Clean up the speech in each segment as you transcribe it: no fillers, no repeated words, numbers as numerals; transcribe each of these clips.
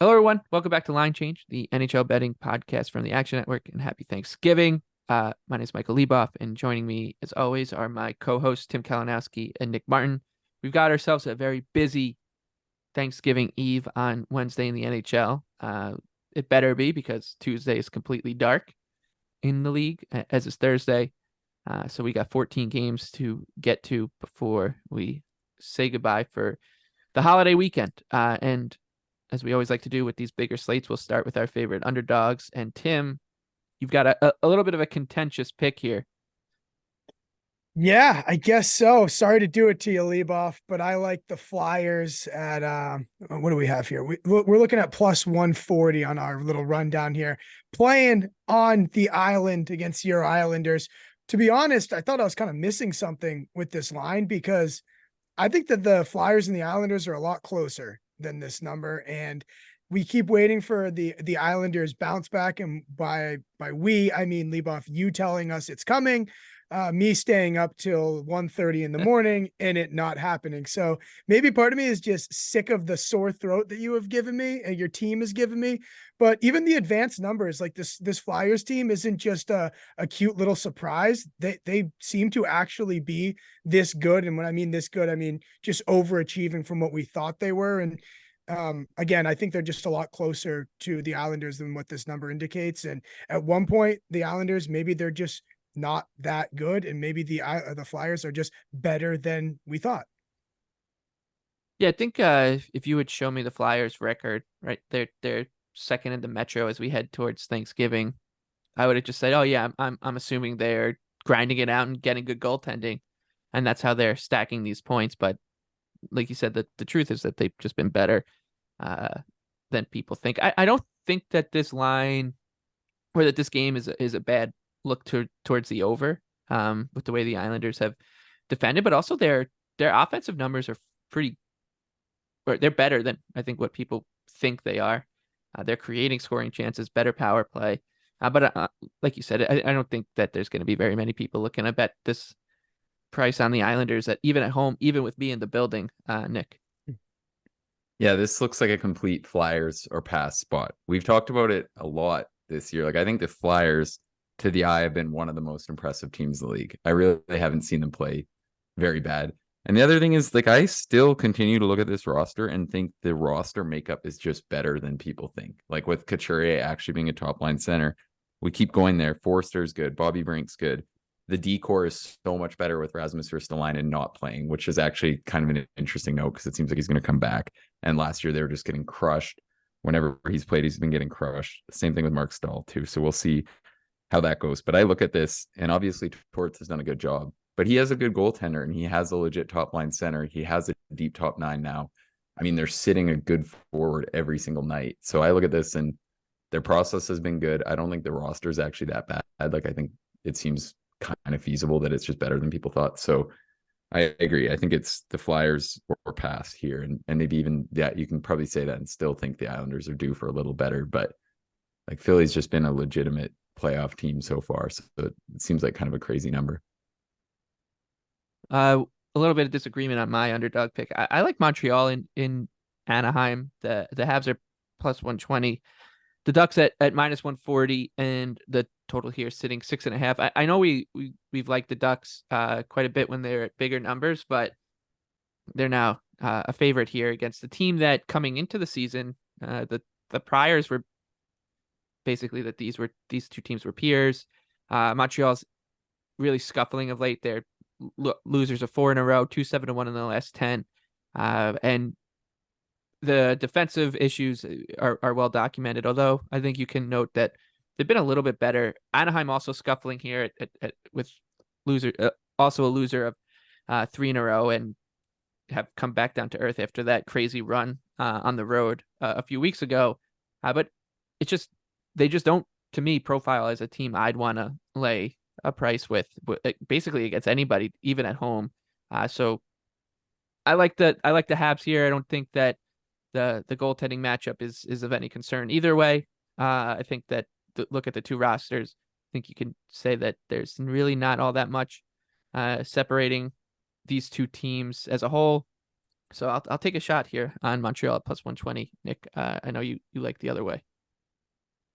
Hello, everyone. Welcome back to Line Change, the NHL betting podcast from the Action Network, and happy Thanksgiving. My name is Michael Leboff, and joining me, as always, are my co-hosts Tim Kalinowski and Nick Martin. We've got ourselves a very busy Thanksgiving Eve on Wednesday in the NHL. It better be because Tuesday is completely dark in the league, as is Thursday. So we got 14 games to get to before we say goodbye for the holiday weekend. And as we always like to do with these bigger slates, we'll start with our favorite underdogs. And Tim, you've got a little bit of a contentious pick here. Yeah, I guess so. Sorry to do it to you, Leboff, but I like the Flyers at what do we have here? We're looking at plus 140 on our little rundown here, playing on the island against your Islanders. To be honest, I thought I was kind of missing something with this line because I think that the Flyers and the Islanders are a lot closer than this number, and we keep waiting for the Islanders bounce back. And by we, I mean Leboff, you telling us it's coming, me staying up till 1:30 in the morning and it not happening. So maybe part of me is just sick of the sore throat that you have given me and your team has given me. But even the advanced numbers, like this Flyers team isn't just a cute little surprise. They seem to actually be this good. And when I mean this good, I mean just overachieving from what we thought they were. And again, I think they're just a lot closer to the Islanders than what this number indicates. And at one point, the Islanders, maybe they're just not that good, and maybe the Flyers are just better than we thought. Yeah, I think if you would show me the Flyers record, right, they're second in the Metro as we head towards Thanksgiving, I would have just said, oh yeah, I'm assuming they're grinding it out and getting good goaltending, and that's how they're stacking these points. But like you said, the truth is that they've just been better uh, than people think. I don't think that this line or that this game is a bad look towards the over with the way the Islanders have defended, but also their offensive numbers are pretty, or they're better than I think what people think they are. They're creating scoring chances, better power play. But like you said, I don't think that there's going to be very many people looking to bet this price on the Islanders that even at home, even with me in the building, Nick. Yeah, this looks like a complete Flyers or pass spot. We've talked about it a lot this year. Like, I think the Flyers, to the eye, have been one of the most impressive teams in the league. I really haven't seen them play very bad. And the other thing is, like, I still continue to look at this roster and think the roster makeup is just better than people think. Like, with Couturier actually being a top line center, we keep going there. Forster's good. Bobby Brink's good. The decor is so much better with Rasmus Ristolainen not playing, which is actually kind of an interesting note because it seems like he's going to come back. And last year they were just getting crushed. Whenever he's played, he's been getting crushed. Same thing with Mark Stahl too. So we'll see how that goes. But I look at this, and obviously Torts has done a good job. But he has a good goaltender, and he has a legit top line center. He has a deep top nine now. I mean, they're sitting a good forward every single night. So I look at this, and their process has been good. I don't think the roster is actually that bad. Like, I think it seems kind of feasible that it's just better than people thought. So I agree. I think it's the Flyers or pass here. And maybe even, yeah, you can probably say that and still think the Islanders are due for a little better. But like, Philly's just been a legitimate playoff team so far. So it seems like kind of a crazy number. A little bit of disagreement on my underdog pick. I like Montreal in Anaheim. The Habs are plus 120. The Ducks at minus 140, and the total here sitting 6.5. I know we've liked the Ducks quite a bit when they're at bigger numbers, but they're now a favorite here against the team that coming into the season, the priors were basically that these two teams were peers. Montreal's really scuffling of late. They're losers of 4 in a row, 2-7-1 in the last 10. And the defensive issues are well documented, although I think you can note that they've been a little bit better. Anaheim also scuffling here with loser, also a loser of 3 in a row, and have come back down to earth after that crazy run on the road a few weeks ago. But it's just they just don't, to me, profile as a team I'd want to lay a price with basically against anybody, even at home. So I like the Habs here. I don't think that the goaltending matchup is of any concern either way. I think that look at the two rosters. I think you can say that there's really not all that much separating these two teams as a whole. So I'll take a shot here on Montreal at plus 120. Nick, I know you like the other way.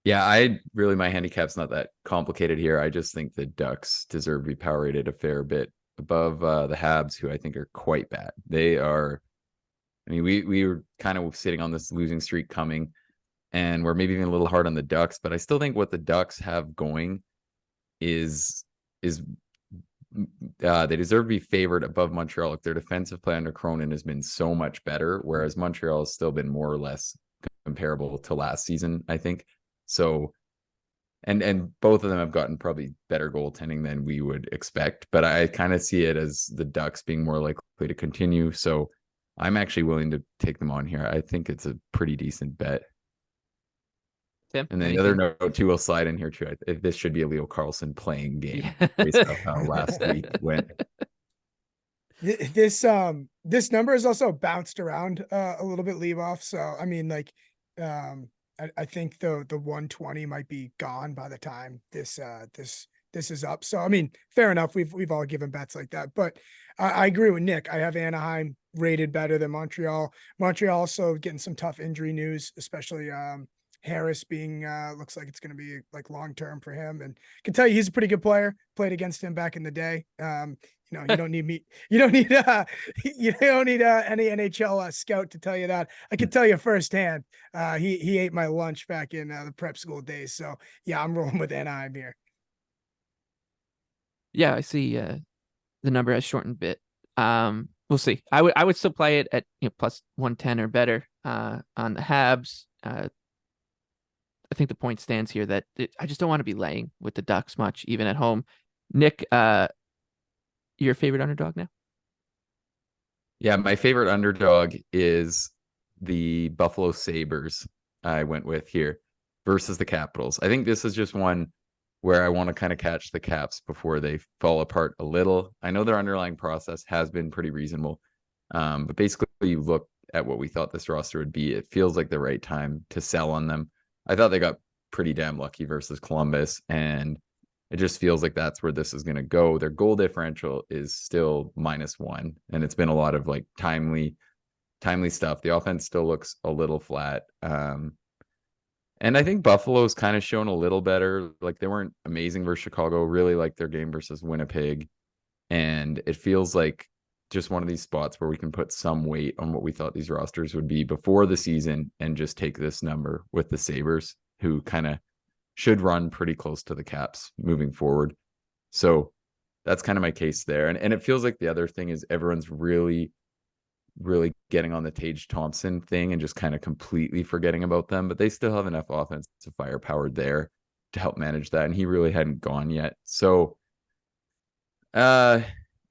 Yeah, my handicap's not that complicated here. I just think the Ducks deserve to be power rated a fair bit above the Habs, who I think are quite bad. They are. I mean, we were kind of sitting on this losing streak coming, and we're maybe even a little hard on the Ducks, but I still think what the Ducks have going is they deserve to be favored above Montreal. Like, their defensive play under Cronin has been so much better, whereas Montreal has still been more or less comparable to last season, I think. So, and both of them have gotten probably better goaltending than we would expect, but I kind of see it as the Ducks being more likely to continue. So I'm actually willing to take them on here. I think it's a pretty decent bet. Tim, And then the other note too, will slide in here too. This should be a Leo Carlson playing game based off how last week went. This number is also bounced around a little bit, leave off. So I mean, like, I think the 120 might be gone by the time this is up. So I mean, fair enough. We've all given bets like that, but I agree with Nick. I have Anaheim rated better than Montreal. Montreal also getting some tough injury news, especially Harris being looks like it's going to be like long term for him, and I can tell you he's a pretty good player. Played against him back in the day. You know, you don't need me. You don't need any NHL scout to tell you that. I can tell you firsthand. He ate my lunch back in the prep school days. So yeah, I'm rolling with Anaheim here. Yeah, I see. The number has shortened a bit. We'll see. I would still play it at plus 110 or better on the Habs. I think the point stands here that I just don't want to be laying with the Ducks much, even at home. Nick, your favorite underdog now? Yeah, my favorite underdog is the Buffalo Sabres. I went with here versus the Capitals. I think this is just one where I want to kind of catch the Caps before they fall apart a little. I know their underlying process has been pretty reasonable, but basically you look at what we thought this roster would be. It feels like the right time to sell on them. I thought they got pretty damn lucky versus Columbus, and it just feels like that's where this is going to go. Their goal differential is still -1, and it's been a lot of like timely stuff. The offense still looks a little flat. And I think Buffalo's kind of shown a little better. Like, they weren't amazing versus Chicago. Really like their game versus Winnipeg. And it feels like just one of these spots where we can put some weight on what we thought these rosters would be before the season and just take this number with the Sabres, who kind of should run pretty close to the Caps moving forward. So that's kind of my case there. And it feels like the other thing is everyone's really getting on the Tage Thompson thing and just kind of completely forgetting about them, but they still have enough offensive firepower there to help manage that. And he really hadn't gone yet. So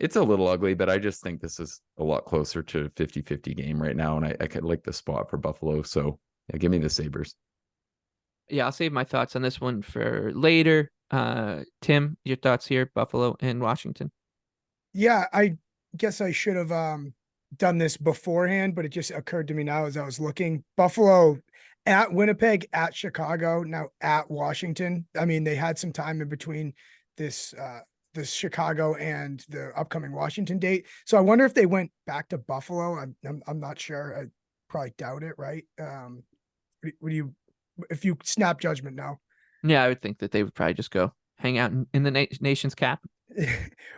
it's a little ugly, but I just think this is a lot closer to a 50-50 game right now. And I could like the spot for Buffalo. So yeah, give me the Sabres. Yeah, I'll save my thoughts on this one for later. Tim, your thoughts here, Buffalo and Washington? Yeah, I guess I should have done this beforehand, but it just occurred to me now as I was looking. Buffalo at Winnipeg, at Chicago, now at Washington. I mean, they had some time in between this Chicago and the upcoming Washington date. So I wonder if they went back to Buffalo. I'm not sure. I probably doubt it, right? Would you, if you snap judgment now? Yeah, I would think that they would probably just go hang out in the nation's cap.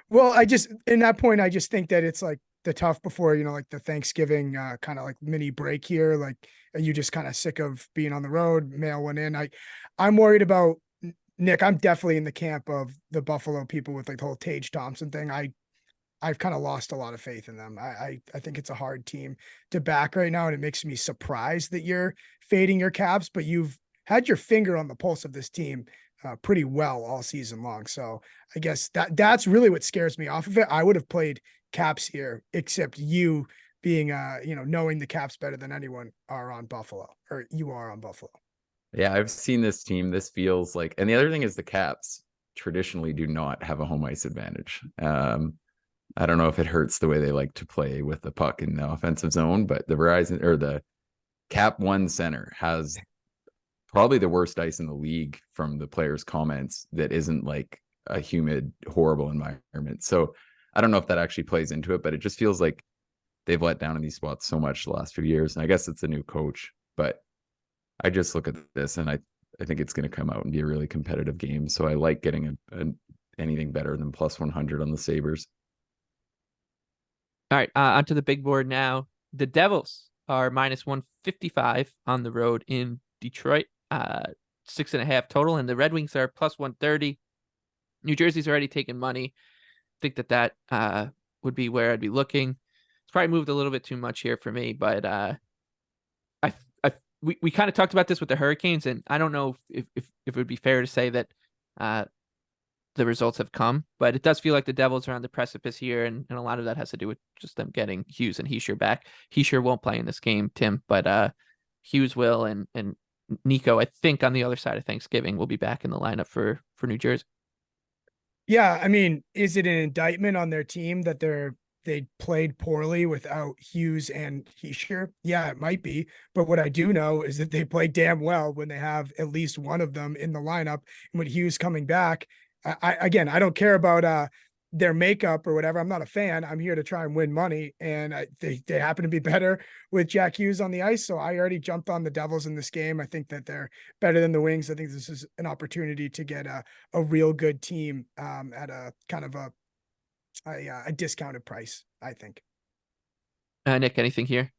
Well, in that point, I just think that it's like the tough before, like the Thanksgiving kind of like mini break here. Like, are you just kind of sick of being on the road, mail one in? I'm worried about Nick. I'm definitely in the camp of the Buffalo people with like the whole Tage Thompson thing. I've kind of lost a lot of faith in them. I think it's a hard team to back right now. And it makes me surprised that you're fading your Caps, but you've had your finger on the pulse of this team pretty well all season long. So I guess that's really what scares me off of it. I would have played Caps here, except you being, knowing the Caps better than anyone are on Buffalo, or you are on Buffalo. Yeah, I've seen this team. This feels like, and the other thing is the Caps traditionally do not have a home ice advantage. I don't know if it hurts the way they like to play with the puck in the offensive zone, but the Cap One center has probably the worst ice in the league from the players' comments that isn't like a humid, horrible environment. So I don't know if that actually plays into it, but it just feels like they've let down in these spots so much the last few years. And I guess it's a new coach, but I just look at this and I think it's going to come out and be a really competitive game. So I like getting anything better than plus 100 on the Sabres. All right, onto the big board now. The Devils are minus 155 on the road in Detroit, 6.5 total, and the Red Wings are plus 130. New Jersey's already taken money. I think that would be where I'd be looking. It's probably moved a little bit too much here for me, but we kind of talked about this with the Hurricanes, and I don't know if it would be fair to say that the results have come, but it does feel like the Devils are on the precipice here, and a lot of that has to do with just them getting Hughes and Hischier back. Hischier won't play in this game, Tim, but Hughes will, and Nico, I think on the other side of Thanksgiving, will be back in the lineup for New Jersey. Yeah, I mean, is it an indictment on their team that they played poorly without Hughes and Hischier? Yeah, it might be. But what I do know is that they play damn well when they have at least one of them in the lineup. And with Hughes coming back, I don't care about their makeup or whatever. I'm not a fan. I'm here to try and win money. And they happen to be better with Jack Hughes on the ice. So I already jumped on the Devils in this game. I think that they're better than the Wings. I think this is an opportunity to get a real good team at a kind of a discounted price, I think. Nick, anything here?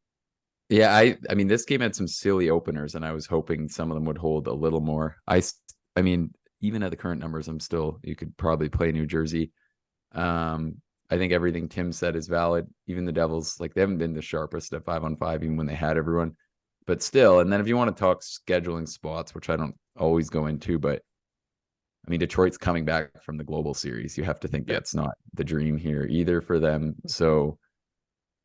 Yeah, I mean, this game had some silly openers, and I was hoping some of them would hold a little more. I mean, even at the current numbers, you could probably play New Jersey. I think everything Tim said is valid. Even the Devils, like, they haven't been the sharpest at 5-on-5, even when they had everyone. But still, and then if you want to talk scheduling spots, which I don't always go into, but I mean, Detroit's coming back from the global series. You have to think that's not the dream here either for them. So,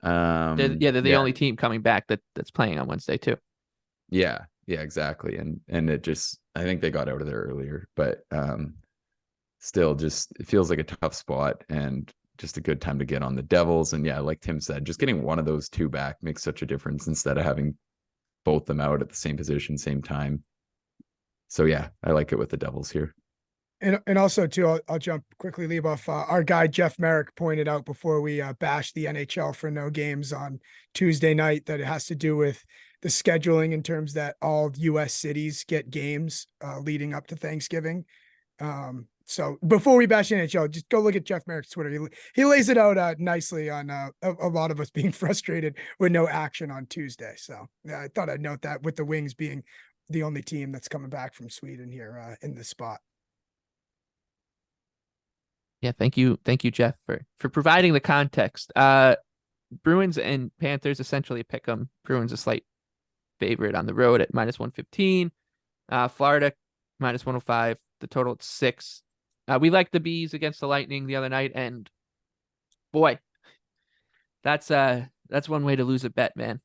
they're the only team coming back that's playing on Wednesday too. Yeah, exactly. And it just, I think they got out of there earlier, but still, just it feels like a tough spot and just a good time to get on the Devils. And yeah, like Tim said, just getting one of those two back makes such a difference instead of having both them out at the same position, same time. So yeah, I like it with the Devils here. And also too, I'll jump quickly, leave off. Our guy Jeff Merrick pointed out before we bashed the NHL for no games on Tuesday night that it has to do with the scheduling in terms that all U.S. cities get games leading up to Thanksgiving. So before we bash NHL, just go look at Jeff Merrick's Twitter. He lays it out nicely on a lot of us being frustrated with no action on Tuesday. So yeah, I thought I'd note that with the Wings being the only team that's coming back from Sweden here in this spot. Yeah, thank you, Jeff, for providing the context. Bruins and Panthers essentially pick 'em. Bruins a slight favorite on the road at minus 115. Florida minus 105. The total at 6. We liked the Bees against the Lightning the other night, and boy, that's one way to lose a bet, man.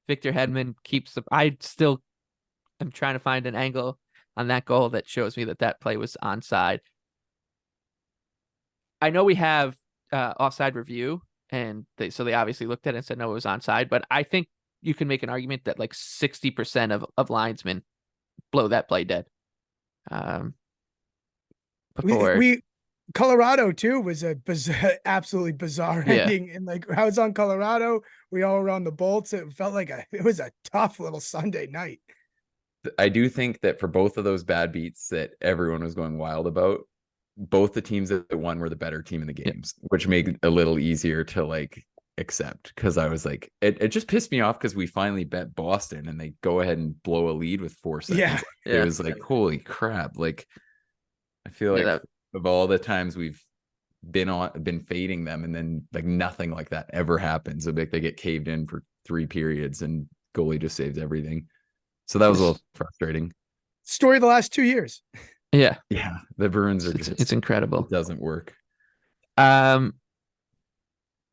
Victor Hedman keeps the. I still am trying to find an angle on that goal that shows me that play was onside. I know we have offside review, and they obviously looked at it and said no, it was onside. But I think you can make an argument that like 60% of linesmen blow that play dead. We Colorado too was a absolutely bizarre ending, and like I was on Colorado, we all were on the Bolts. It felt like it was a tough little Sunday night. I do think that for both of those bad beats that everyone was going wild about, both the teams that won were the better team in the games, which made it a little easier to like accept. Cause I was like, it just pissed me off because we finally bet Boston and they go ahead and blow a lead with 4 seconds. Yeah. It was like, holy crap. Like, I feel like of all the times we've been fading them and then like nothing like that ever happens. So like they get caved in for 3 periods and goalie just saves everything. So that was a little frustrating. Story of the last 2 years. Yeah. The Bruins are it's incredible. It doesn't work. I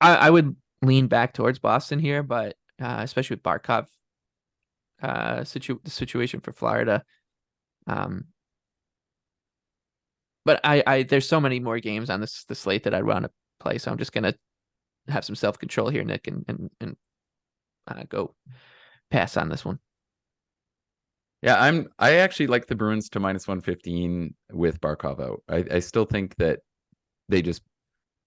would lean back towards Boston here, but especially with Barkov, the situation for Florida. But I there's so many more games on the slate that I'd want to play, so I'm just gonna have some self-control here, Nick, and go pass on this one. Yeah, I actually like the Bruins to minus 115 with Barkov out. I still think that they just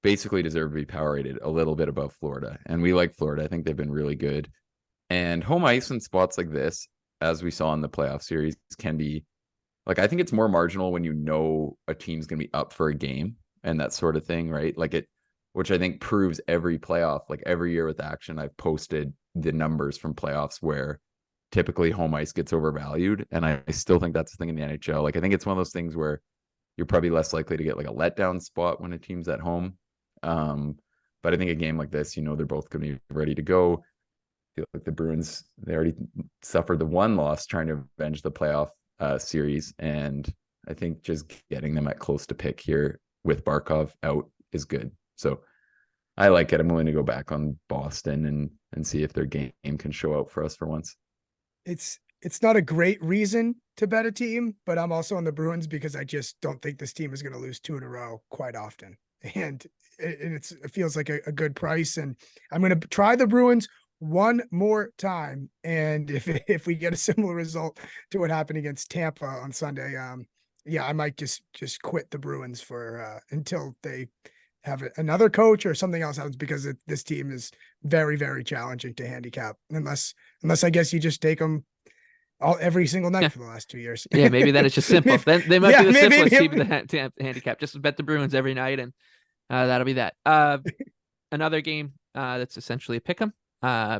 basically deserve to be power rated a little bit above Florida. And we like Florida. I think they've been really good. And home ice in spots like this, as we saw in the playoff series, can be like, I think it's more marginal when you know a team's going to be up for a game and that sort of thing, right? Like it, which I think proves every playoff, like every year with action, I've posted the numbers from playoffs where typically home ice gets overvalued. And I still think that's the thing in the NHL. Like, I think it's one of those things where you're probably less likely to get like a letdown spot when a team's at home. But I think a game like this, you know, they're both going to be ready to go. I feel like the Bruins, they already suffered the one loss trying to avenge the playoff series. And I think just getting them at close to pick here with Barkov out is good. So I like it. I'm willing to go back on Boston and see if their game can show out for us for once. It's not a great reason to bet a team, but I'm also on the Bruins because I just don't think this team is going to lose 2 in a row quite often. And it feels like a good price. And I'm going to try the Bruins one more time. And if we get a similar result to what happened against Tampa on Sunday, yeah, I might just quit the Bruins for until they have another coach or something else happens, because this team is very, very challenging to handicap unless I guess you just take them every single night for the last 2 years. Yeah, maybe then it's just simple. Then they might be the simplest team to handicap. Just bet the Bruins every night, and that'll be that. Another game that's essentially a pick'em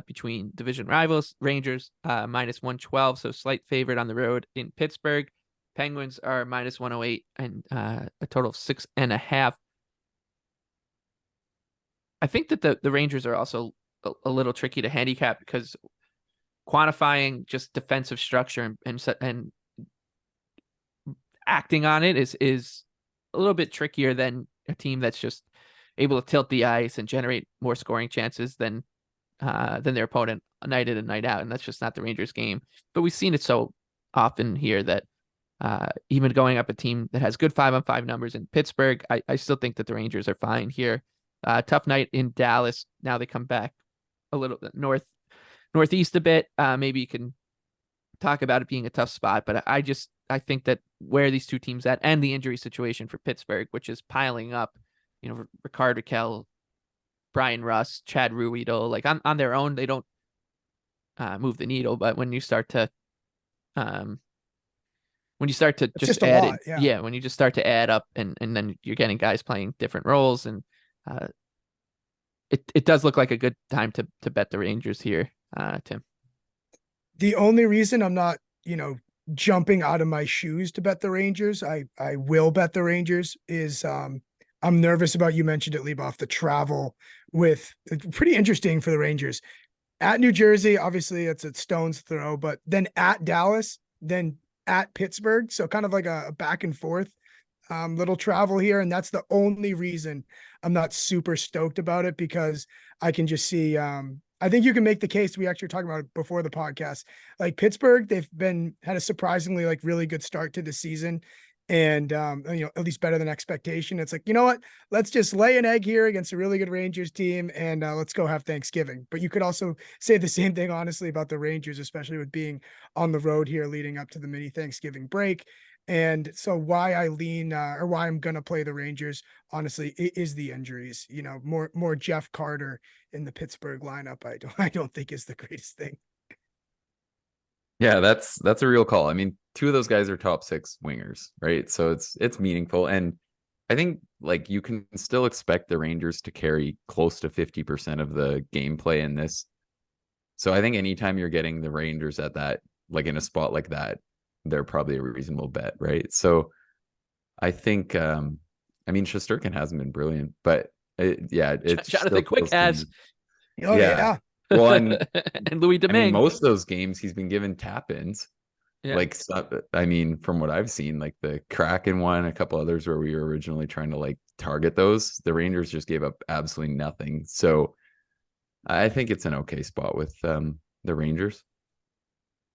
between division rivals. Rangers -112, so slight favorite on the road in Pittsburgh. Penguins are -108 and a total of 6.5. I think that the Rangers are also a little tricky to handicap because quantifying just defensive structure and acting on it is a little bit trickier than a team that's just able to tilt the ice and generate more scoring chances than their opponent night in and night out. And that's just not the Rangers game. But we've seen it so often here that even going up a team that has good 5-on-5 numbers in Pittsburgh, I still think that the Rangers are fine here. Tough night in Dallas. Now they come back a little bit northeast a bit. Maybe you can talk about it being a tough spot, but I think that where these two teams at and the injury situation for Pittsburgh, which is piling up, you know, Rickard Rakell, Brian Russ, Chad Ruhwedel, like on their own, they don't move the needle. But when you start to just add lot, it, yeah, when you just start to add up and then you're getting guys playing different roles, and it does look like a good time to bet the Rangers here, Tim. The only reason I'm not, jumping out of my shoes to bet the Rangers, I will bet the Rangers, is I'm nervous about, you mentioned it, Lieboff, the travel with pretty interesting for the Rangers. At New Jersey, obviously it's a stone's throw, but then at Dallas, then at Pittsburgh. So kind of like a back and forth little travel here. And that's the only reason I'm not super stoked about it, because I can just see, I think you can make the case. We actually were talking about it before the podcast, like Pittsburgh, they've had a surprisingly like really good start to the season. And, at least better than expectation. It's like, you know what, let's just lay an egg here against a really good Rangers team and let's go have Thanksgiving. But you could also say the same thing, honestly, about the Rangers, especially with being on the road here leading up to the mini Thanksgiving break. And so why I lean or why I'm going to play the Rangers, honestly, is the injuries. More Jeff Carter in the Pittsburgh lineup. I don't think is the greatest thing. Yeah, that's a real call. I mean, 2 of those guys are top 6 wingers, right? So it's meaningful. And I think like you can still expect the Rangers to carry close to 50% of the gameplay in this. So I think anytime you're getting the Rangers at that, like in a spot like that, they're probably a reasonable bet, right? So I think, Shesterkin hasn't been brilliant, but it's Jonathan Quick has. Oh yeah. Well, and Louis Domingue. Most of those games he's been given tap-ins. Yeah. Like, from what I've seen, like the Kraken one, a couple others where we were originally trying to like target those, the Rangers just gave up absolutely nothing. So I think it's an okay spot with the Rangers.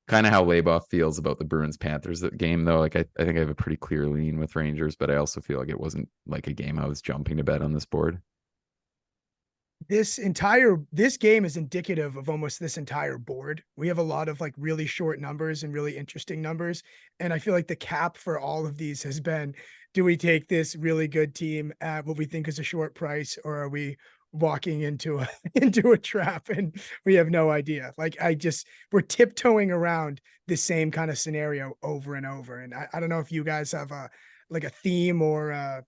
Kind of how Lieboff feels about the Bruins Panthers game, though. Like I think I have a pretty clear lean with Rangers, but I also feel like it wasn't like a game I was jumping to bet on this board. this game is indicative of almost this entire board. We have a lot of like really short numbers and really interesting numbers. And I feel like the cap for all of these has been, do we take this really good team at what we think is a short price, or are we walking into a into a trap and we have no idea? Like we're tiptoeing around the same kind of scenario over and over. And I don't know if you guys have a theme or a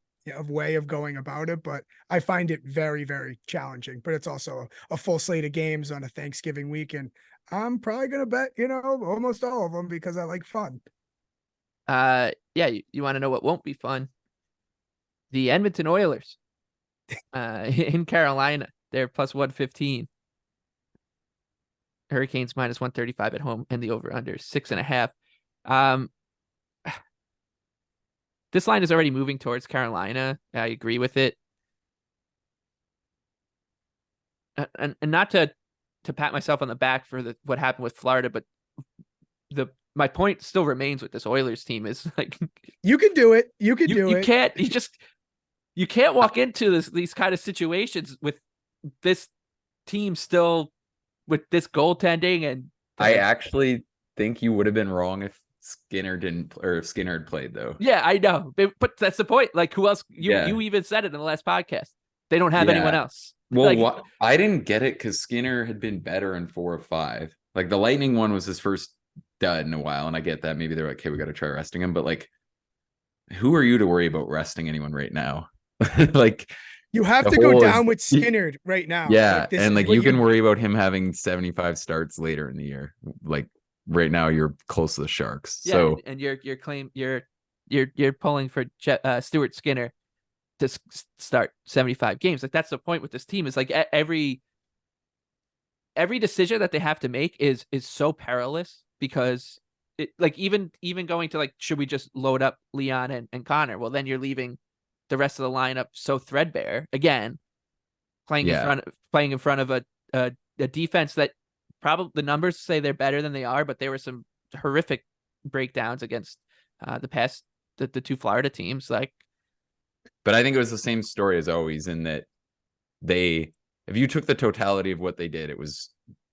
way of going about it, but I find it very, very challenging. But it's also a full slate of games on a Thanksgiving week, and I'm probably gonna bet almost all of them because I like fun. Yeah, you want to know what won't be fun? The Edmonton Oilers in Carolina, they're plus 115. Hurricanes minus 135 at home, and the over/under 6.5. This line is already moving towards Carolina. I agree with it. And not to pat myself on the back for what happened with Florida, but my point still remains with this Oilers team is like, you can do it. You can do it. You can't walk into these kind of situations with this team still with this goaltending. And I actually think you would have been wrong if Skinner had played, though. Yeah, I know, but that's the point. Like, who else? You even said it in the last podcast. They don't have anyone else. Well, I didn't get it because Skinner had been better in 4 of 5. Like the Lightning one was his first dud in a while, and I get that. Maybe they're like, "Hey, we got to try resting him," but like, who are you to worry about resting anyone right now? Like, you have to go down with Skinner right now. Yeah, and like you can worry about him having 75 starts later in the year. Like right now, you're close to the Sharks. Yeah, so and you're pulling for Stuart Skinner to start 75 games. Like that's the point with this team. Is like every decision that they have to make is so perilous because it like even going to like, should we just load up Leon and Connor? Well, then you're leaving the rest of the lineup so threadbare again, playing in front of a defense that probably the numbers say they're better than they are, but there were some horrific breakdowns against the two Florida teams. Like, but I think it was the same story as always in that if you took the totality of what they did, it was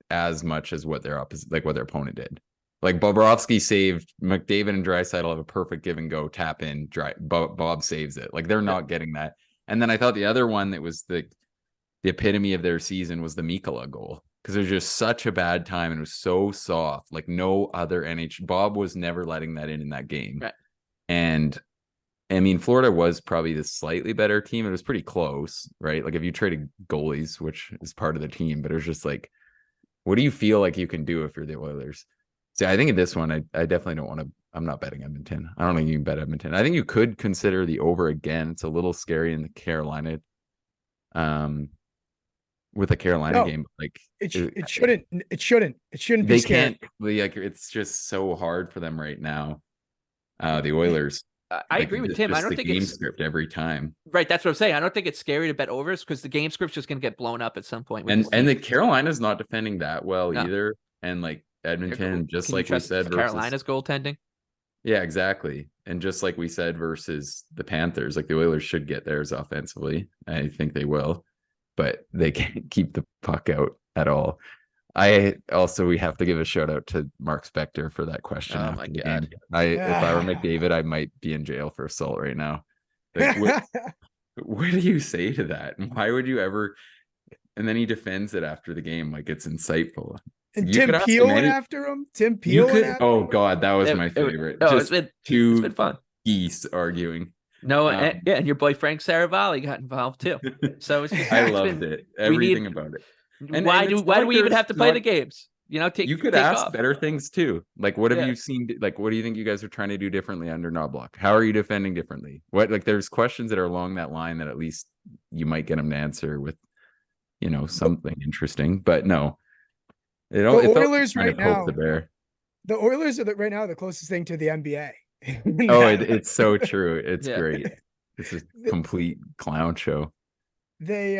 as much as what their opponent did. Like Bobrovsky saved McDavid and Draisaitl have a perfect give and go tap in. Bob saves it. Like they're not getting that. And then I thought the other one that was the epitome of their season was the Mikkola goal, because it was just such a bad time and it was so soft. Like no other Bob was never letting that in that game. Right. And I mean, Florida was probably the slightly better team. It was pretty close, right? Like if you traded goalies, which is part of the team, but it was just like, what do you feel like you can do if you're the Oilers? See, I think in this one, I definitely don't want to. I'm not betting Edmonton. I don't think you can bet Edmonton. I think you could consider the over again. It's a little scary in the Carolina, with a Carolina game. Like it shouldn't be. They scary. can't. Like it's just so hard for them right now. The Oilers. I agree with Tim. I don't think it's game script every time. Right, that's what I'm saying. I don't think it's scary to bet overs because the game script's just going to get blown up at some point. And the Carolina's not defending that well either. And like Edmonton, just like we said, Carolina's goaltending. Yeah, exactly. And just like we said, versus the Panthers, like the Oilers should get theirs offensively. I think they will, but they can't keep the puck out at all. We have to give a shout out to Mark Spector for that question. Oh my God. If I were McDavid, I might be in jail for assault right now. Like, what do you say to that? And why would you ever? And then he defends it after the game like it's insightful. And Tim Peel went after him. Oh God, that was my favorite. It's been fun. Geese arguing. No, and your boy Frank Saravalli got involved too. So I loved it. Everything about it. And why do we even have to play the games? You could ask better things too. Like, what have you seen? Like, what do you think you guys are trying to do differently under Knobloch? How are you defending differently? There's questions that are along that line that at least you might get them to answer with, something interesting. But no, the Oilers right now. The Oilers are right now the closest thing to the NBA. It's so true. It's great. It's a complete clown show. They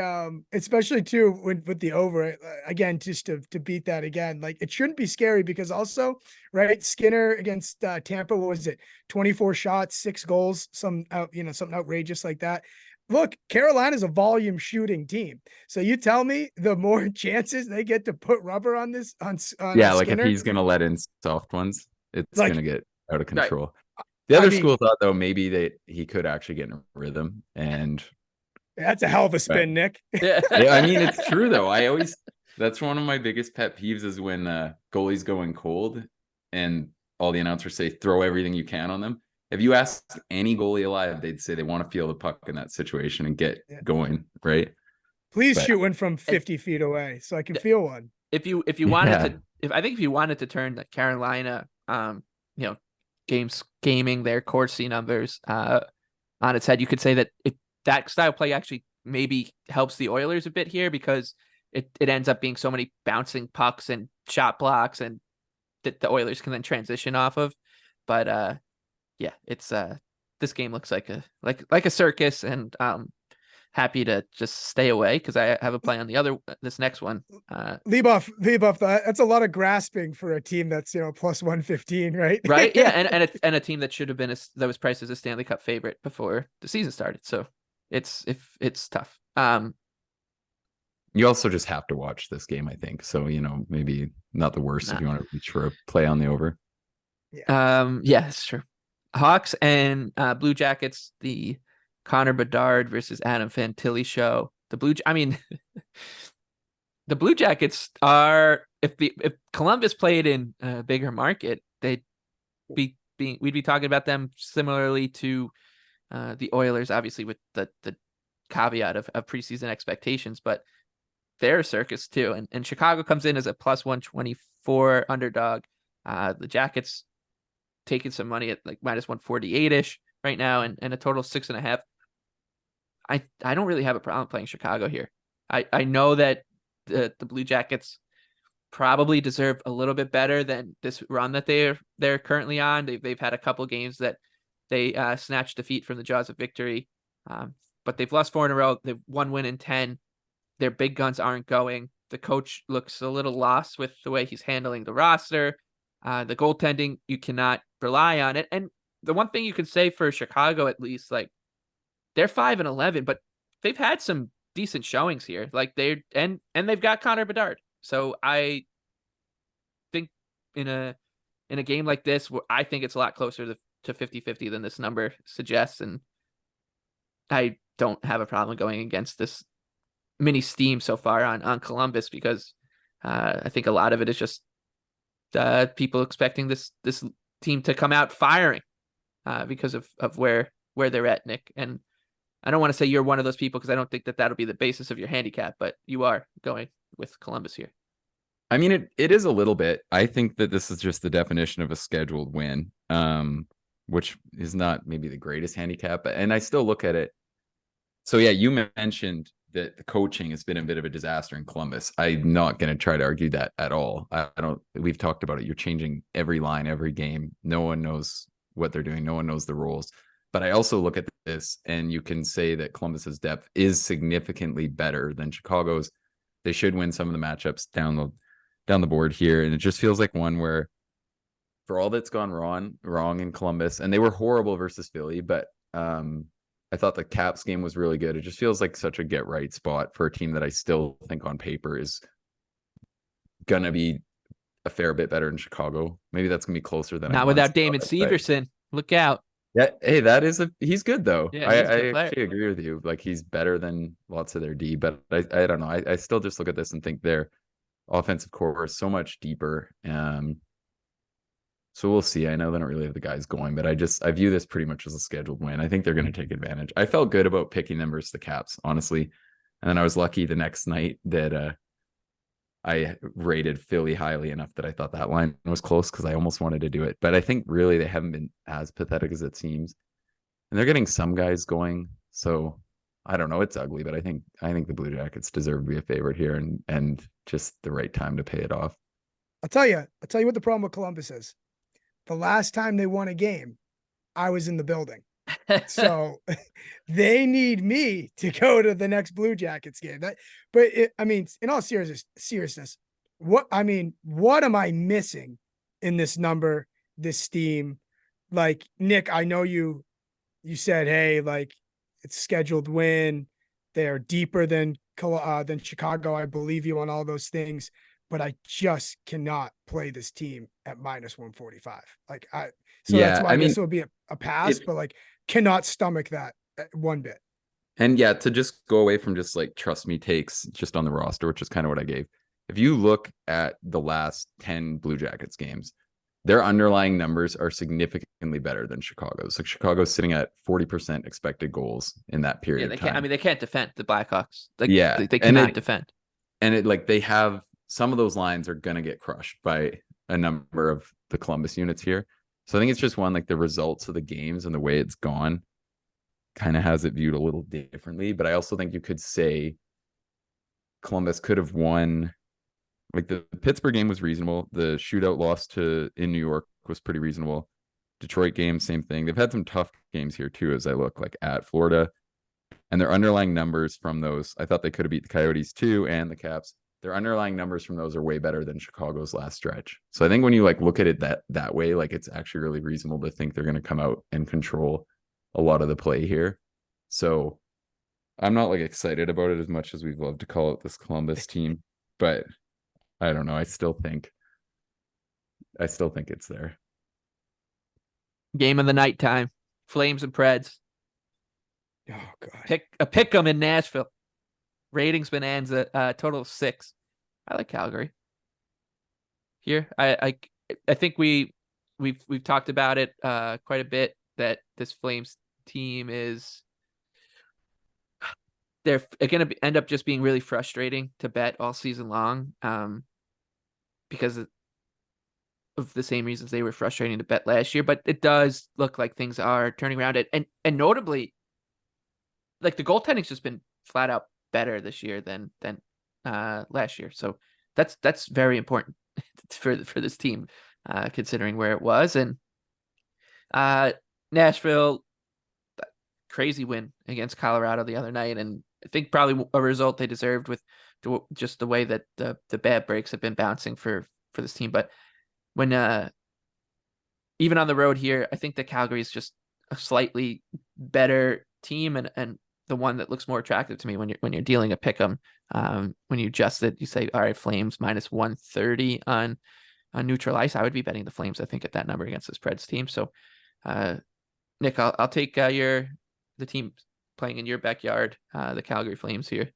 especially too with the over again, just to beat that again, like it shouldn't be scary because also, right, Skinner against Tampa, what was it, 24 shots, 6 goals, something outrageous like that. look, Carolina's a volume shooting team. So you tell me the more chances they get to put rubber on this on Yeah, like Skinner, if he's gonna let in soft ones, it's like gonna get out of Right. control. The I other mean, school thought though maybe that he could actually get in a rhythm, and that's a hell of a spin, Nick. Yeah. yeah, I mean it's true though. That's one of my biggest pet peeves is when goalies going cold and all the announcers say throw everything you can on them. If you ask any goalie alive, they'd say they want to feel the puck in that situation and get going, right? Please But shoot one from 50 feet away so I can feel one. If you wanted yeah, to, if you wanted to turn the Carolina, gaming their Corsi numbers on its head, you could say that that style play actually maybe helps the Oilers a bit here because it ends up being so many bouncing pucks and shot blocks and that the Oilers can then transition off of. But yeah, it's this game looks like a circus, and happy to just stay away because I have a play on this next one. Leboff, that's a lot of grasping for a team that's plus 115, right? Right, yeah, and a team that should have been that was priced as a Stanley Cup favorite before the season started. So it's tough. you also just have to watch this game, I think. So maybe not the worst if you want to reach for a play on the over. Yeah, it's true. Hawks and Blue Jackets, the Connor Bedard versus Adam Fantilli show. The Blue Jackets are if Columbus played in a bigger market, we'd be talking about them similarly to the Oilers, obviously with the caveat of preseason expectations, but they're a circus too. And Chicago comes in as a plus 124 underdog. The Jackets taking some money at like minus 148-ish right now, and a total 6.5. I don't really have a problem playing Chicago here. I know that the Blue Jackets probably deserve a little bit better than this run that they're currently on. They've had a couple games that they snatched defeat from the jaws of victory, but they've lost 4 in a row. They've 1 win in 10. Their big guns aren't going. The coach looks a little lost with the way he's handling the roster. The goaltending, you cannot rely on it. And the one thing you can say for Chicago, at least, like they're 5-11, but they've had some decent showings here. Like and they've got Connor Bedard. So I think in a game like this, I think it's a lot closer to 50-50 than this number suggests. And I don't have a problem going against this mini steam so far on Columbus because I think a lot of it is just people expecting this team to come out firing because of where they're at, Nick. And I don't want to say you're one of those people because I don't think that that'll be the basis of your handicap, but you are going with Columbus here. I mean, it is a little bit. I think that this is just the definition of a scheduled win, which is not maybe the greatest handicap, and I still look at it. So yeah, you mentioned that the coaching has been a bit of a disaster in Columbus. I'm not going to try to argue that at all. We've talked about it. You're changing every line, every game. No one knows what they're doing. No one knows the rules. But I also look at this and you can say that Columbus's depth is significantly better than Chicago's. They should win some of the matchups down the board here. And it just feels like one where for all that's gone wrong in Columbus, and they were horrible versus Philly, but I thought the Caps game was really good. It just feels like such a get right spot for a team that I still think on paper is going to be a fair bit better in Chicago. Maybe that's going to be closer than not without Damon Severson. Look out. Yeah. Hey, he's good though. Yeah, I actually agree with you. Like he's better than lots of their D, but I don't know. I still just look at this and think their offensive core is so much deeper. So we'll see. I know they don't really have the guys going, but I view this pretty much as a scheduled win. I think they're going to take advantage. I felt good about picking them versus the Caps, honestly. And then I was lucky the next night that I rated Philly highly enough that I thought that line was close because I almost wanted to do it. But I think really they haven't been as pathetic as it seems. And they're getting some guys going. So I don't know. It's ugly, but I think the Blue Jackets deserve to be a favorite here and just the right time to pay it off. I'll tell you what the problem with Columbus is. The last time they won a game, I was in the building. So they need me to go to the next Blue Jackets game. In all seriousness, what am I missing in this number, this steam? Like, Nick, I know you said, hey, like it's scheduled win. They're deeper than Chicago. I believe you on all those things, but I just cannot play this team at -145. So that's Yeah, why I I mean, guess it would be a pass, but like cannot stomach that one bit. and yeah, to just go away from just like trust me takes just on the roster, which is kind of what I gave. If you look at the last 10 Blue Jackets games, their underlying numbers are significantly better than Chicago's. Like Chicago's sitting at 40% expected goals in that period Yeah, of they time. can't. I mean, they can't defend the Blackhawks. Like, Yeah, they cannot defend. And it like they have some of those lines are gonna get crushed by a number of the Columbus units here. So I think it's just one like the results of the games and the way it's gone kind of has it viewed a little differently. But I also think you could say Columbus could have won. Like the Pittsburgh game was reasonable. The shootout loss in New York was pretty reasonable. Detroit game, same thing. They've had some tough games here too, as I look like at Florida. And their underlying numbers from those, I thought they could have beat the Coyotes too and the Caps. Their underlying numbers from those are way better than Chicago's last stretch. So I think when you like look at it that way, like it's actually really reasonable to think they're going to come out and control a lot of the play here. So I'm not like excited about it as much as we'd love to call it this Columbus team, but I don't know. I still think it's there. Game of the night time. Flames and Preds. Oh God. Pick 'em in Nashville. Ratings bonanza, total of 6. I like Calgary. Here, I think we've talked about it quite a bit, that this Flames team they're going to end up just being really frustrating to bet all season long, because of the same reasons they were frustrating to bet last year. But it does look like things are turning around, and notably, like the goaltending's just been flat out better this year than last year. So that's very important for this team, considering where it was. And Nashville, crazy win against Colorado the other night, and I think probably a result they deserved with just the way that the bad breaks have been bouncing for this team. But when even on the road here, I think that Calgary is just a slightly better team, and the one that looks more attractive to me when you're dealing a pick 'em. When you adjust it, you say, all right, Flames -130 on neutral ice. I would be betting the Flames, I think, at that number against this Preds team. So, Nick, I'll take the team playing in your backyard, the Calgary Flames here.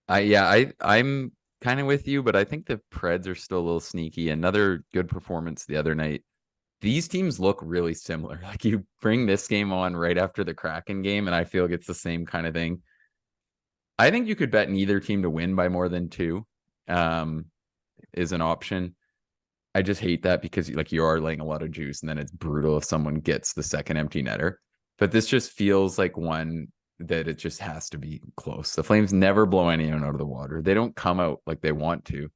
I'm kind of with you, but I think the Preds are still a little sneaky. Another good performance the other night. These teams look really similar. Like you bring this game on right after the Kraken game, and I feel like it's the same kind of thing. I think you could bet neither team to win by more than 2, is an option. I just hate that because like you are laying a lot of juice, and then it's brutal if someone gets the second empty netter. But this just feels like one that it just has to be close. The Flames never blow anyone out of the water. They don't come out like they want to.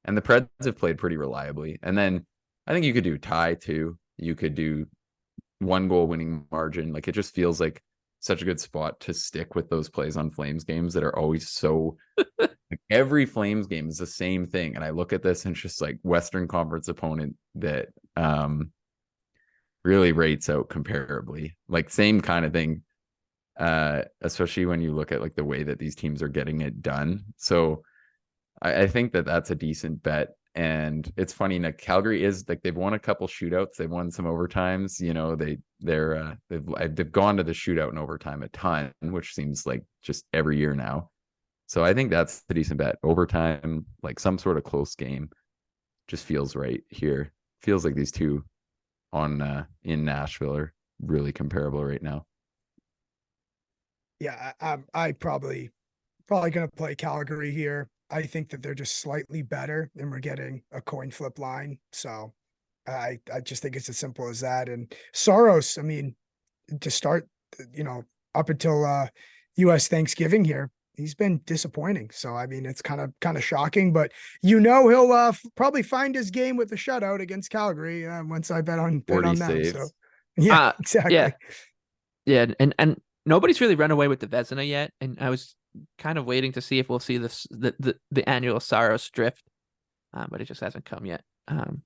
And the Preds have played pretty reliably. And then I think you could do tie too. You could do 1 goal winning margin. Like it just feels like such a good spot to stick with those plays on Flames games that are always so like every Flames game is the same thing. And I look at this and it's just like Western Conference opponent that really rates out comparably. Like same kind of thing. Especially when you look at like the way that these teams are getting it done. So I think that that's a decent bet. And it's funny, like Calgary is like they've won a couple shootouts, they've won some overtimes. You know, they've gone to the shootout and overtime a ton, which seems like just every year now. So I think that's a decent bet. Overtime, like some sort of close game, just feels right here. Feels like these two on in Nashville are really comparable right now. Yeah, I probably gonna play Calgary here. I think that they're just slightly better, and we're getting a coin flip line. So I just think it's as simple as that. And Soros, I mean, to start, up until U.S. Thanksgiving here, he's been disappointing. So I mean, it's kind of shocking, but he'll probably find his game with the shutout against Calgary once I bet on them. Saves. So yeah, exactly. Yeah, and nobody's really run away with the Vezina yet, and I was kind of waiting to see if we'll see the annual Saros drift, but it just hasn't come yet,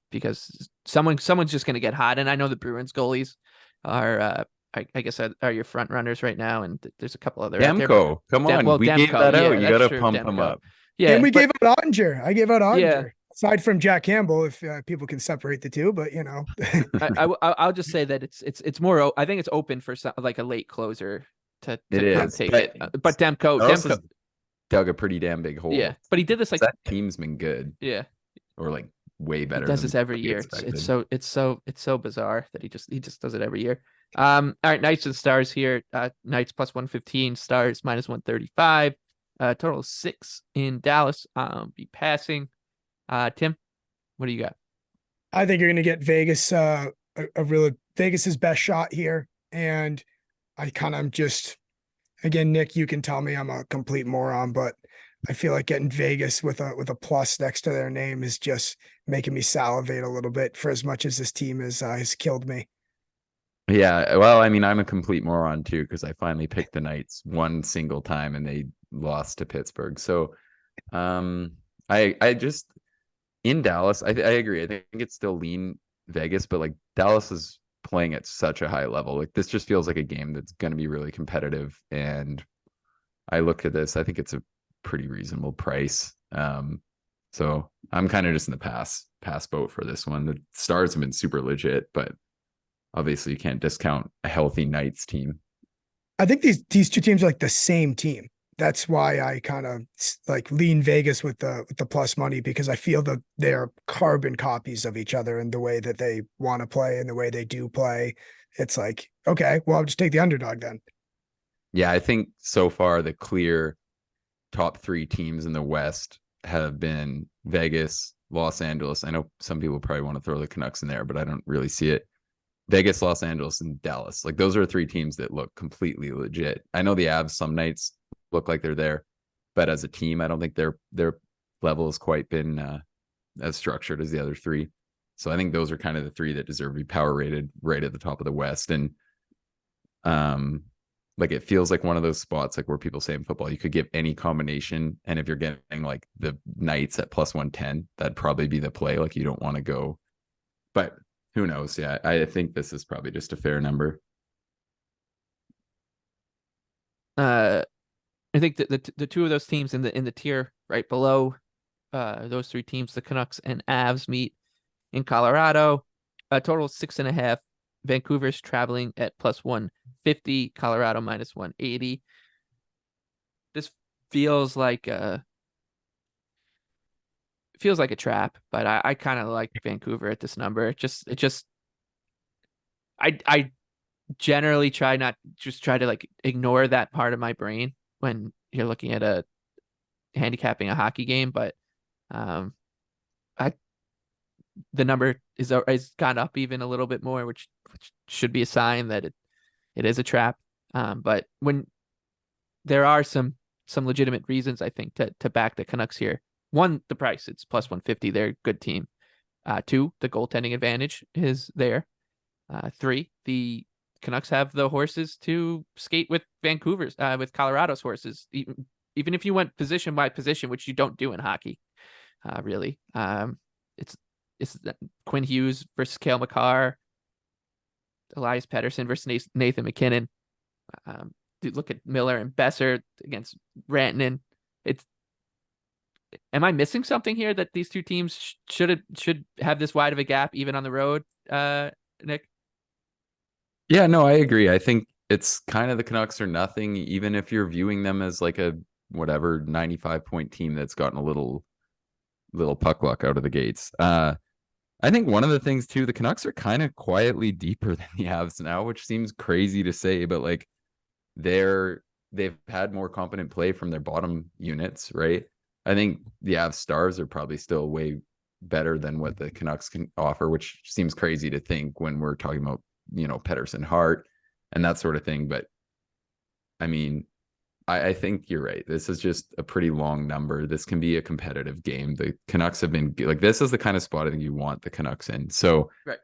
because someone's just going to get hot. And I know the Bruins goalies are I guess are your front runners right now, and there's a couple other out there. Demko, come on, we gave Demko, that yeah, out. You that's got to true. pump him Demko, up. yeah, And we but gave out Ottinger. I gave out yeah, Ottinger. Aside from Jack Campbell, if people can separate the two, but I'll just say that it's more. I think it's open for some, like a late closer to It come is, take but it. But Demko, Carlos has dug a pretty damn big hole. yeah, but he did this like that team's been good, yeah, or like way better. he does than this every we year. expected. It's so bizarre that he just does it every year. All right, Knights and Stars here. Knights plus 115, Stars minus 135. Total 6 in Dallas. Be passing. Tim, what do you got? I think you're going to get Vegas, a really Vegas's best shot here. And I kind of just, again, Nick, you can tell me I'm a complete moron, but I feel like getting Vegas with a plus next to their name is just making me salivate a little bit for as much as this team has killed me. Yeah, well, I mean, I'm a complete moron too because I finally picked the Knights one single time and they lost to Pittsburgh. So, I just in Dallas, I agree. I think it's still lean Vegas, but like Dallas is playing at such a high level. Like this just feels like a game that's going to be really competitive. And I look at this, I think it's a pretty reasonable price. So I'm kind of just in the pass boat for this one. The Stars have been super legit, but obviously you can't discount a healthy Knights team. I think these two teams are like the same team. That's why I kind of like lean Vegas with the plus money, because I feel that they're carbon copies of each other in the way that they want to play and the way they do play. It's like, okay, well, I'll just take the underdog then. Yeah, I think so far the clear top 3 teams in the West have been Vegas, Los Angeles. I know some people probably want to throw the Canucks in there, but I don't really see it. Vegas, Los Angeles, and Dallas. Like those are 3 teams that look completely legit. I know the Avs some nights look like they're there, but as a team, I don't think their level has quite been as structured as the other 3. So I think those are kind of the 3 that deserve to be power rated right at the top of the West. And like it feels like one of those spots like where people say in football you could give any combination, and if you're getting like the Knights at plus 110, that'd probably be the play. Like you don't want to go, but who knows? Yeah, I think this is probably just a fair number. I think that the 2 of those teams in the tier right below those 3 teams, the Canucks and Avs, meet in Colorado. A total 6.5. Vancouver's traveling at plus 150. Colorado minus 180. This feels like a trap, but I kind of like Vancouver at this number. I generally try to like ignore that part of my brain when you're looking at handicapping a hockey game, but the number is gone up even a little bit more, which should be a sign that it is a trap. But when there are some legitimate reasons, I think, to back the Canucks here. 1, the price, it's plus 150. They're a good team. 2, the goaltending advantage is there. 3, the Canucks have the horses to skate with with Colorado's horses. Even if you went position by position, which you don't do in hockey, really. It's Quinn Hughes versus Cale Makar, Elias Pettersson versus Nathan McKinnon. Look at Miller and Besser against Rantanen. Am I missing something here that these 2 teams should have this wide of a gap even on the road, Nick? Yeah, no, I agree. I think it's kind of the Canucks or nothing, even if you're viewing them as like a whatever 95-point team that's gotten a little puck luck out of the gates. I think one of the things too, the Canucks are kind of quietly deeper than the Avs now, which seems crazy to say, but like they've had more competent play from their bottom units, right? I think the Avs Stars are probably still way better than what the Canucks can offer, which seems crazy to think when we're talking about, Pettersson, Hart and that sort of thing. But I mean, I think you're right. This is just a pretty long number. This can be a competitive game. The Canucks have been like, this is the kind of spot I think you want the Canucks in. So right.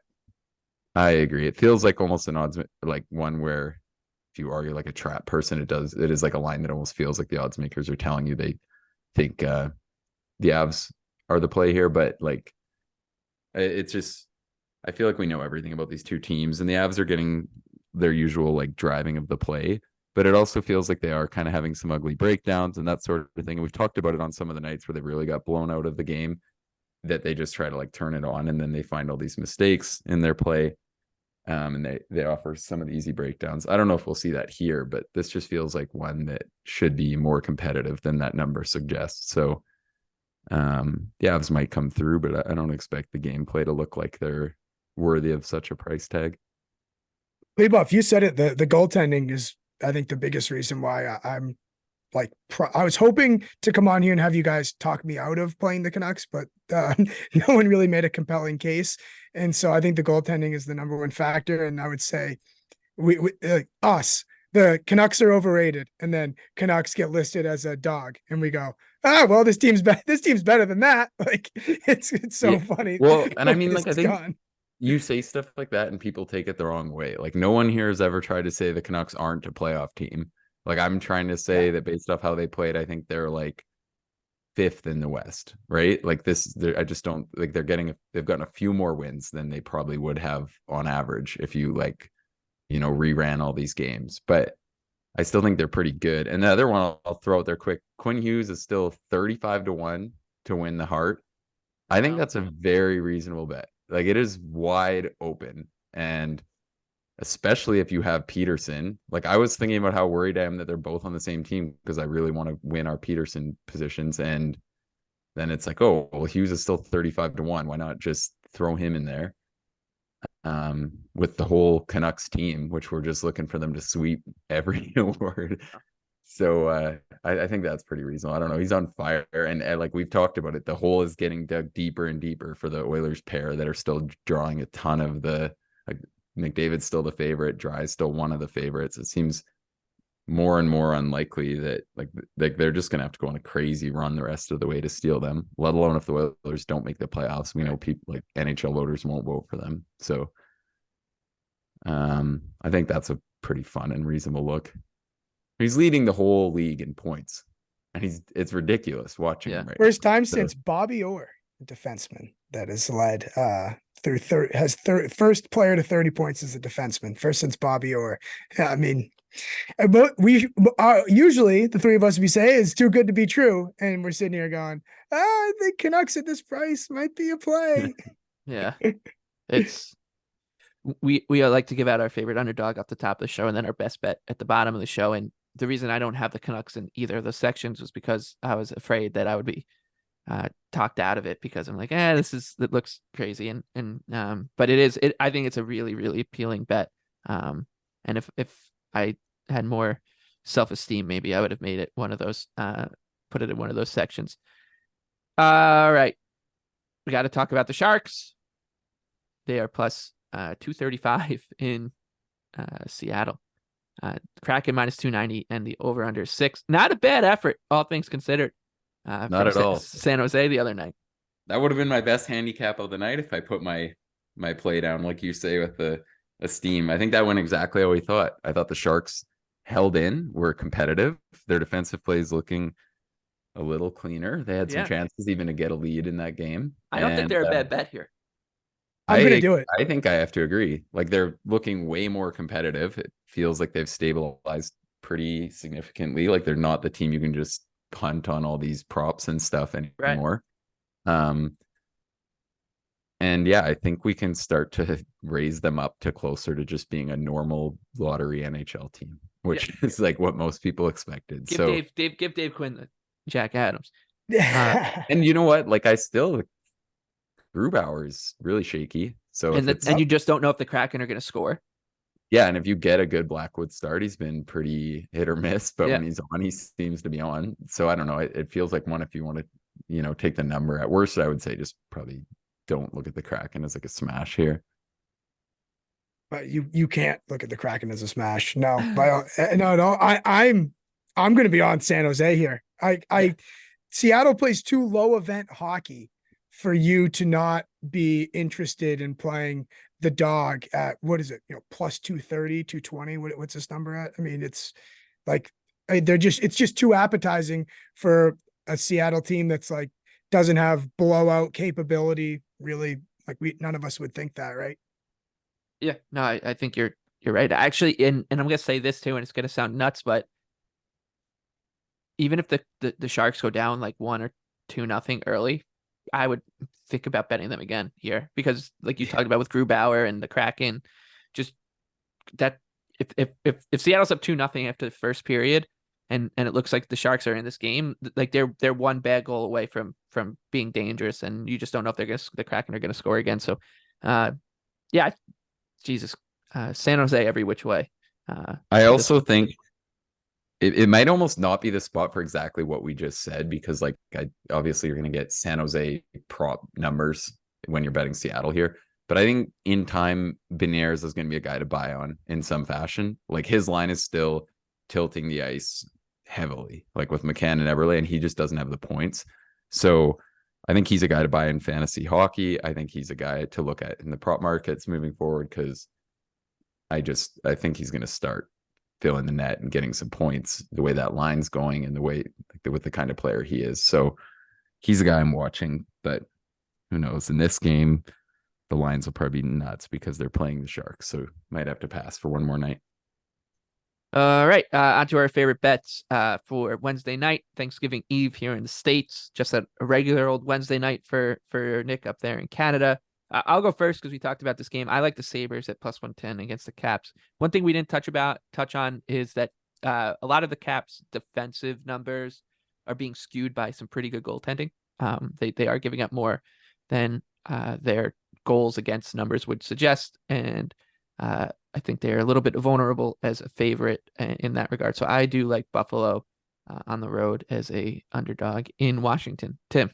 I agree. It feels like almost an odds, like one where if you argue like a trap person, it is like a line that almost feels like the odds makers are telling you they think the Avs are the play here. But like, it's just, I feel like we know everything about these 2 teams, and the Avs are getting their usual like driving of the play, but it also feels like they are kind of having some ugly breakdowns and that sort of thing. And we've talked about it on some of the nights where they really got blown out of the game, that they just try to like turn it on, and then they find all these mistakes in their play. And they offer some of the easy breakdowns. I don't know if we'll see that here, but this just feels like one that should be more competitive than that number suggests. So the Avs might come through, but I don't expect the gameplay to look like they're worthy of such a price tag. Buff, you said it. The goaltending is, I think, the biggest reason why I'm like, I was hoping to come on here and have you guys talk me out of playing the Canucks, but no one really made a compelling case. And so I think the goaltending is the number one factor. And I would say the Canucks are overrated, and then Canucks get listed as a dog, and we go, well, this team's better than that. Like it's so funny. Well, and I mean, like, I think you say stuff like that and people take it the wrong way. Like, no one here has ever tried to say the Canucks aren't a playoff team. Like, I'm trying to say that based off how they played, I think they're like 5th in the West, right? Like I just don't like they've gotten a few more wins than they probably would have on average if you like, reran all these games. But I still think they're pretty good. And the other one I'll throw out there quick, Quinn Hughes is still 35-1 to win the Hart. I think that's a very reasonable bet. Like, it is wide open. And especially if you have Peterson. Like, I was thinking about how worried I am that they're both on the same team because I really want to win our Peterson positions. And then it's like, oh, well, Hughes is still 35-1. Why not just throw him in there? With the whole Canucks team, which we're just looking for them to sweep every award. So I think that's pretty reasonable. I don't know. He's on fire. And like we've talked about it, the hole is getting dug deeper and deeper for the Oilers pair that are still drawing a ton of the, like, McDavid's still the favorite. Dry's still one of the favorites. It seems more and more unlikely that like they're just going to have to go on a crazy run the rest of the way to steal them, let alone if the Oilers don't make the playoffs. We know people like NHL voters won't vote for them. So I think that's a pretty fun and reasonable look. He's leading the whole league in points, and it's ridiculous watching him right First now. time since Bobby Orr, a defenseman that has led first player to 30 points as a defenseman, first since Bobby Orr. I mean, we usually the three of us, we say is too good to be true, and we're sitting here going, I think Canucks at this price might be a play. Yeah, it's we like to give out our favorite underdog off the top of the show and then our best bet at the bottom of the show. And the reason I don't have the Canucks in either of those sections was because I was afraid that I would be talked out of it, because I'm like, it looks crazy. But I think it's a really, really appealing bet. And if I had more self-esteem, maybe I would have made it one of those, put it in one of those sections. All right. We got to talk about the Sharks. They are plus 235 in Seattle. Kraken minus 290 and the over-under 6. Not a bad effort, all things considered. Not at all. San Jose the other night. That would have been my best handicap of the night if I put my play down, like you say, with the steam. I think that went exactly how we thought. I thought the Sharks held in, were competitive. Their defensive play is looking a little cleaner. They had some chances even to get a lead in that game. I don't think they're a bad bet here. I'm going to do it. I think I have to agree. Like, they're looking way more competitive. It feels like they've stabilized pretty significantly. Like, they're not the team you can just punt on all these props and stuff anymore. Right. And yeah, I think we can start to raise them up to closer to just being a normal lottery NHL team, which is like what most people expected. Give Dave Quinn the Jack Adams. And you know what? Like, Grubauer is really shaky. So and you just don't know if the Kraken are going to score. Yeah, and if you get a good Blackwood start, he's been pretty hit or miss, but when he's on, he seems to be on. So I don't know. It feels like one, if you want to, take the number. At worst, I would say just probably don't look at the Kraken as like a smash here. But you can't look at the Kraken as a smash. No, no. I'm going to be on San Jose here. Seattle plays too low event hockey for you to not be interested in playing the dog at, what is it? Plus 230, 220. What's this number at? I mean, it's like, it's just too appetizing for a Seattle team that's like, doesn't have blowout capability. Really, like none of us would think that, right? Yeah, no, I think you're You're right. Actually, and I'm gonna say this too, and it's gonna sound nuts, but even if the Sharks go down like 1 or 2-0 early, I would think about betting them again here because, like you talked about with Grubauer and the Kraken, just that if Seattle's up 2-0 after the first period, and it looks like the Sharks are in this game, like they're one bad goal away from being dangerous, and you just don't know if the Kraken are gonna score again. So, yeah, Jesus, San Jose every which way. I also think it might almost not be the spot for exactly what we just said, because like obviously you're going to get San Jose prop numbers when you're betting Seattle here. But I think in time, Beniers is going to be a guy to buy on in some fashion. Like his line is still tilting the ice heavily, like with McCann and Eberle, and he just doesn't have the points. So I think he's a guy to buy in fantasy hockey. I think he's a guy to look at in the prop markets moving forward, because I think he's going to start filling the net and getting some points the way that line's going and the way with the kind of player he is. So he's a guy I'm watching, but who knows? In this game, the lines will probably be nuts because they're playing the Sharks. So might have to pass for one more night. All right, on to our favorite bets for Wednesday night, Thanksgiving Eve here in the States. Just a regular old Wednesday night for Nick up there in Canada. I'll go first because we talked about this game. I like the Sabres at +110 against the Caps. One thing we didn't touch on is that a lot of the Caps' defensive numbers are being skewed by some pretty good goaltending. They are giving up more than their goals against numbers would suggest, and I think they're a little bit vulnerable as a favorite in that regard. So I do like Buffalo on the road as a underdog in Washington. Tim.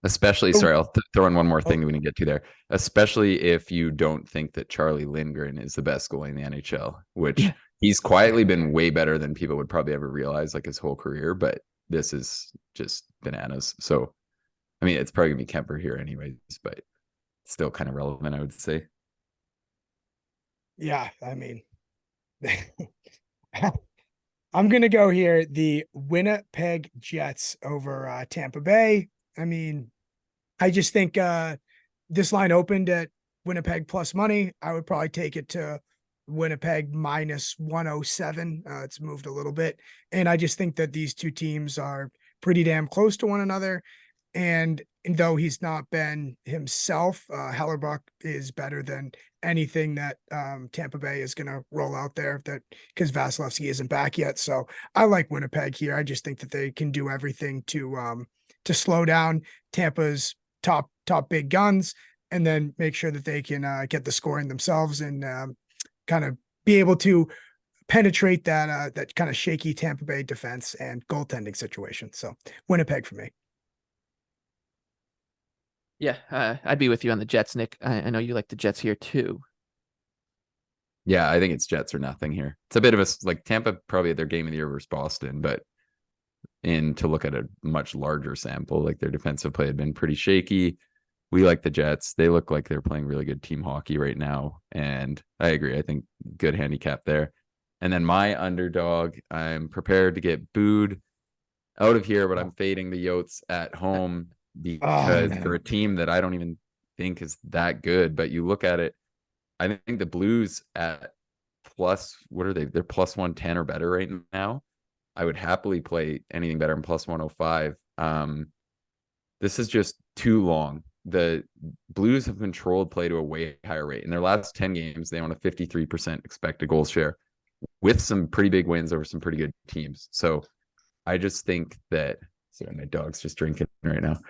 Especially, sorry, I'll throw in one more thing that we didn't get to there. Especially if you don't think that Charlie Lindgren is the best goalie in the NHL, which he's quietly been way better than people would probably ever realize, like his whole career. But this is just bananas. So, I mean, it's probably gonna be Kemper here anyways, but still kind of relevant, I would say. Yeah, I mean, I'm gonna go here. The Winnipeg Jets over Tampa Bay. I mean, I just think this line opened at Winnipeg plus money. I would probably take it to Winnipeg -107. It's moved a little bit. And I just think that these two teams are pretty damn close to one another. And though he's not been himself, Hellerbuck is better than anything that Tampa Bay is going to roll out there, that because Vasilevsky isn't back yet. So I like Winnipeg here. I just think that they can do everything to slow down Tampa's top big guns, and then make sure that they can get the scoring themselves and kind of be able to penetrate that kind of shaky Tampa Bay defense and goaltending situation. So Winnipeg for me. Yeah, I'd be with you on the Jets, Nick. I know you like the Jets here too. Yeah, I think it's Jets or nothing here. It's a bit of a like Tampa probably their game of the year versus Boston, but to look at a much larger sample, like their defensive play had been pretty shaky. We like the Jets. They look like they're playing really good team hockey right now. And I agree. I think good handicap there. And then my underdog, I'm prepared to get booed out of here, but I'm fading the Yotes at home because they're a team that I don't even think is that good. But you look at it, I think the Blues at plus, what are they? They're +110 or better right now. I would happily play anything better than +105. This is just too long. The Blues have controlled play to a way higher rate. In their last 10 games, they own a 53% expected goal share with some pretty big wins over some pretty good teams. So I just think that, sorry, my dog's just drinking right now.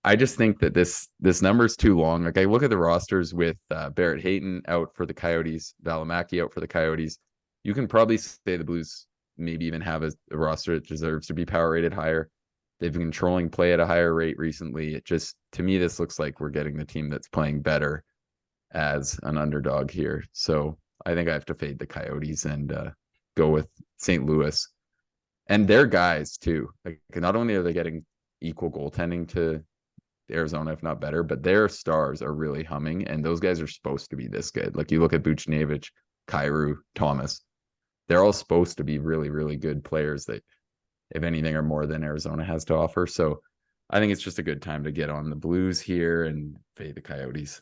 I just think that this number is too long. Like I look at the rosters with Barrett Hayton out for the Coyotes, Valimaki out for the Coyotes. You can probably say the Blues maybe even have a roster that deserves to be power rated higher. They've been controlling play at a higher rate recently. It just, to me, this looks like we're getting the team that's playing better as an underdog here. So I think I have to fade the Coyotes and go with St. Louis. And their guys, too. Like, not only are they getting equal goaltending to Arizona, if not better, but their stars are really humming. And those guys are supposed to be this good. Like, you look at Buchnevich, Kyrou, Thomas. They're all supposed to be really, really good players that, if anything, are more than Arizona has to offer. So I think it's just a good time to get on the Blues here and fade the Coyotes.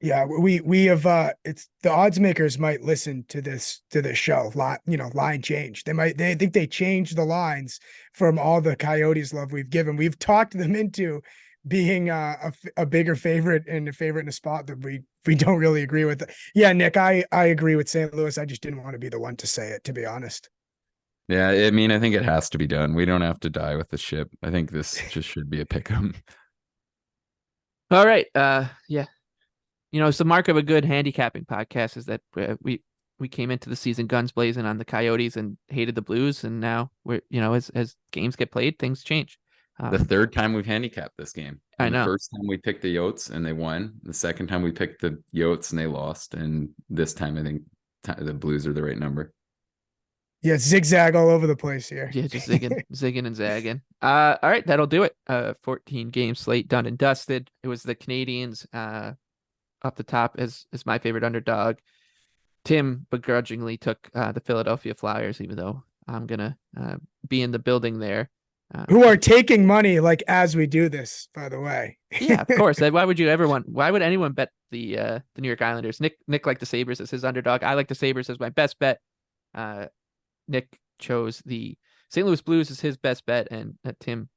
Yeah, we have it's the odds makers might listen to this show. Line change. They think they changed the lines from all the Coyotes love we've given. We've talked them into being a bigger favorite and a favorite in a spot that we don't really agree with. Yeah, Nick, I agree with St. Louis. I just didn't want to be the one to say it, to be honest. Yeah, I mean, I think it has to be done. We don't have to die with the ship. I think this just should be a pick 'em. All right. Yeah. It's the mark of a good handicapping podcast is that we came into the season guns blazing on the Coyotes and hated the Blues, and now we're as games get played, things change. The third time we've handicapped this game. I know. The first time we picked the Yotes and they won. The second time we picked the Yotes and they lost. And this time I think the Blues are the right number. Yeah, zigzag all over the place here. Yeah, just zigging and zagging. All right, that'll do it. 14 game slate done and dusted. It was the Canadians off the top as my favorite underdog. Tim begrudgingly took the Philadelphia Flyers, even though I'm gonna be in the building there. Who are taking money as we do this, by the way. Yeah, of course. Why would anyone bet the New York Islanders? Nick liked the Sabres as his underdog. I like the Sabres as my best bet. Nick chose the St. Louis Blues as his best bet, and Tim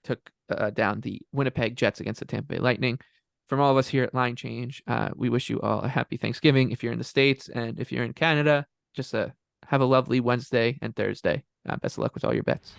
took down the Winnipeg Jets against the Tampa Bay Lightning. From all of us here at Line Change, we wish you all a happy Thanksgiving if you're in the States, and if you're in Canada, just have a lovely Wednesday and Thursday. Best of luck with all your bets.